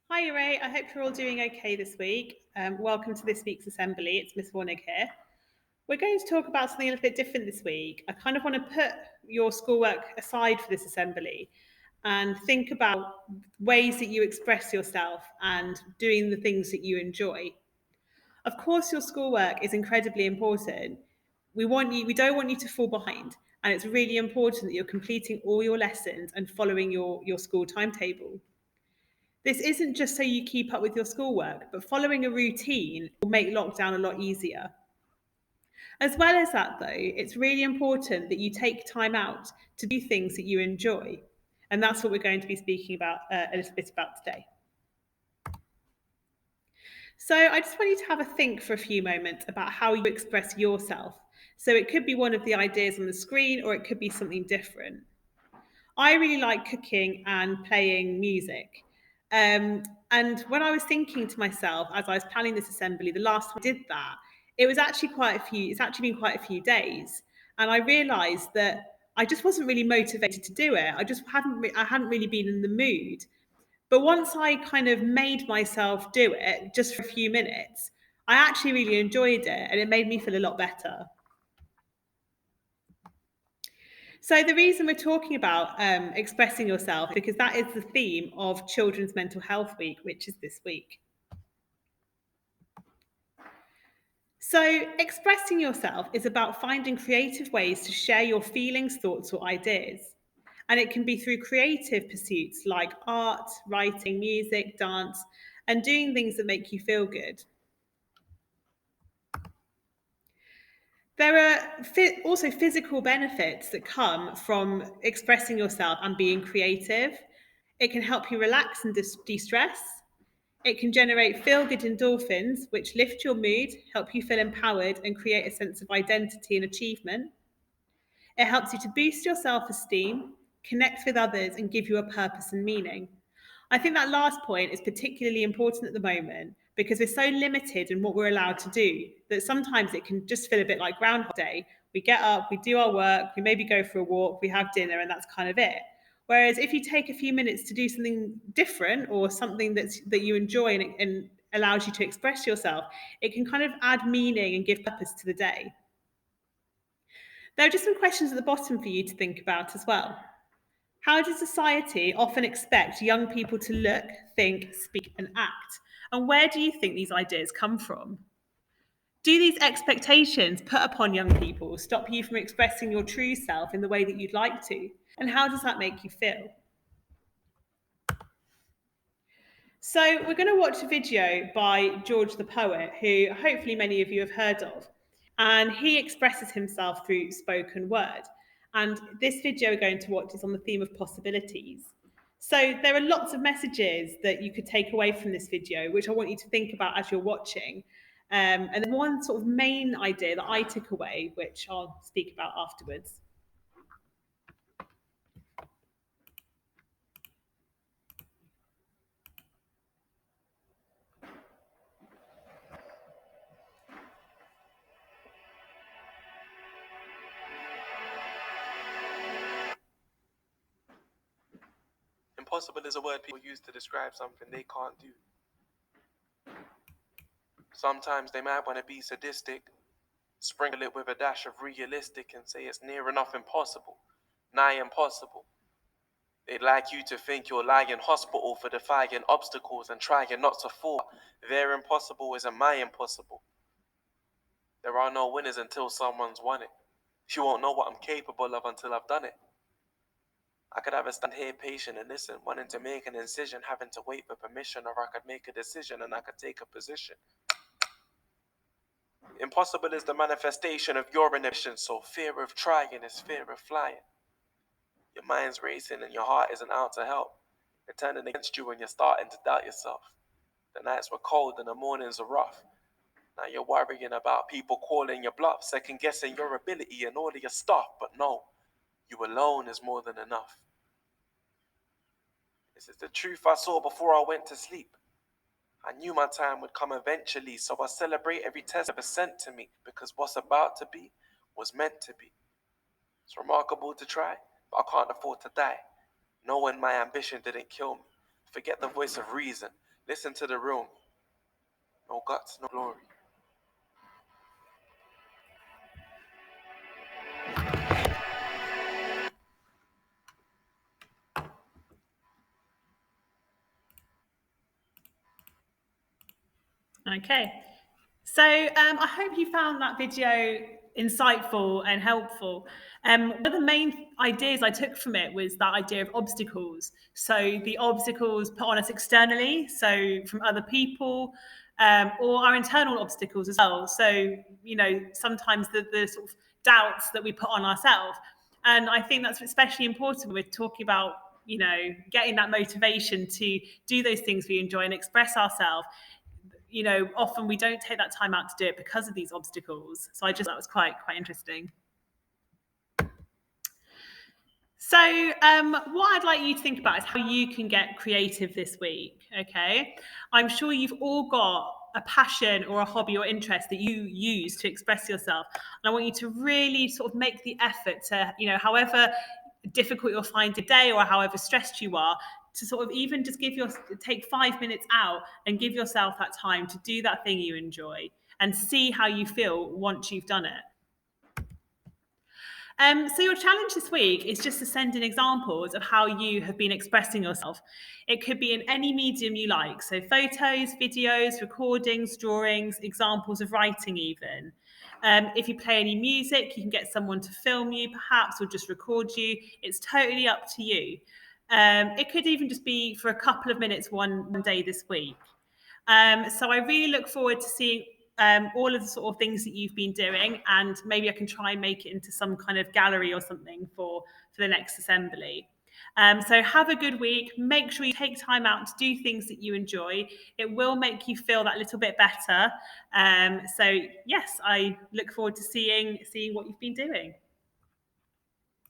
Hi, Ray. I hope you're all doing okay this week. Welcome to this week's assembly. It's Miss Warnig here. We're going to talk about something a little bit different this week. I kind of want to put your schoolwork aside for this assembly and think about ways that you express yourself and doing the things that you enjoy. Of course, your schoolwork is incredibly important. We don't want you to fall behind, and it's really important that you're completing all your lessons and following your school timetable. This isn't just so you keep up with your schoolwork, but following a routine will make lockdown a lot easier. As well as that, though, it's really important that you take time out to do things that you enjoy. And that's what we're going to be speaking about a little bit about today. So I just want you to have a think for a few moments about how you express yourself. So it could be one of the ideas on the screen, or it could be something different. I really like cooking and playing music. Um, and when I was thinking to myself as I was planning this assembly, the last time I did that, it's actually been quite a few days. And I realized that I just wasn't really motivated to do it. I hadn't really been in the mood. But once I kind of made myself do it just for a few minutes, I actually really enjoyed it and it made me feel a lot better. So the reason we're talking about expressing yourself because that is the theme of Children's Mental Health Week, which is this week. So expressing yourself is about finding creative ways to share your feelings, thoughts, or ideas. And it can be through creative pursuits like art, writing, music, dance, and doing things that make you feel good. There are also physical benefits that come from expressing yourself and being creative. It can help you relax and de stress. It can generate feel good endorphins, which lift your mood, help you feel empowered, and create a sense of identity and achievement. It helps you to boost your self esteem, connect with others, and give you a purpose and meaning. I think that last point is particularly important at the moment because we're so limited in what we're allowed to do that sometimes it can just feel a bit like Groundhog Day. We get up, we do our work, we maybe go for a walk, we have dinner, and that's kind of it. Whereas if you take a few minutes to do something different or something that you enjoy and allows you to express yourself, it can kind of add meaning and give purpose to the day. There are just some questions at the bottom for you to think about as well. How does society often expect young people to look, think, speak, and act? And where do you think these ideas come from? Do these expectations put upon young people stop you from expressing your true self in the way that you'd like to? And how does that make you feel? So, we're going to watch a video by George the Poet, who hopefully many of you have heard of. And he expresses himself through spoken word. And this video we're going to watch is on the theme of possibilities. So, there are lots of messages that you could take away from this video, which I want you to think about as you're watching. And then one sort of main idea that I took away, which I'll speak about afterwards. Impossible is a word people use to describe something they can't do. Sometimes they might want to be sadistic, sprinkle it with a dash of realistic and say it's near enough impossible, nigh impossible. They'd like you to think you're lying in hospital for defying obstacles and trying not to fall. Their impossible isn't my impossible. There are no winners until someone's won it. You won't know what I'm capable of until I've done it. I could either stand here patient and listen, wanting to make an incision, having to wait for permission, or I could make a decision and I could take a position. Impossible is the manifestation of your inhibition, so fear of trying is fear of flying. Your mind's racing and your heart isn't out to help. They're turning against you and you're starting to doubt yourself. The nights were cold and the mornings are rough. Now you're worrying about people calling your bluff, second guessing your ability and all of your stuff, but no, you alone is more than enough. This is the truth I saw before I went to sleep. I knew my time would come eventually, so I celebrate every test ever sent to me, because what's about to be was meant to be. It's remarkable to try, but I can't afford to die, knowing my ambition didn't kill me. Forget the voice of reason. Listen to the real me. No guts, no glory. Okay. So I hope you found that video insightful and helpful. One of the main ideas I took from it was that idea of obstacles. So the obstacles put on us externally, so from other people, or our internal obstacles as well. So, sometimes the sort of doubts that we put on ourselves. And I think that's especially important when we're talking about, getting that motivation to do those things we enjoy and express ourselves. Often we don't take that time out to do it because of these obstacles. So I just thought that was quite interesting. So what I'd like you to think about is how you can get creative this week. Okay, I'm sure you've all got a passion or a hobby or interest that you use to express yourself, and I want you to really sort of make the effort to, however difficult you'll find today or however stressed you are, to sort of even just take 5 minutes out and give yourself that time to do that thing you enjoy and see how you feel once you've done it. So your challenge this week is just to send in examples of how you have been expressing yourself. It could be in any medium you like, so photos, videos, recordings, drawings, examples of writing even. If you play any music, you can get someone to film you perhaps, or just record you. It's totally up to you. It could even just be for a couple of minutes one day this week. So I really look forward to seeing all of the sort of things that you've been doing, and maybe I can try and make it into some kind of gallery or something for the next assembly. So have a good week. Make sure you take time out to do things that you enjoy. It will make you feel that little bit better. So yes, I look forward to seeing what you've been doing.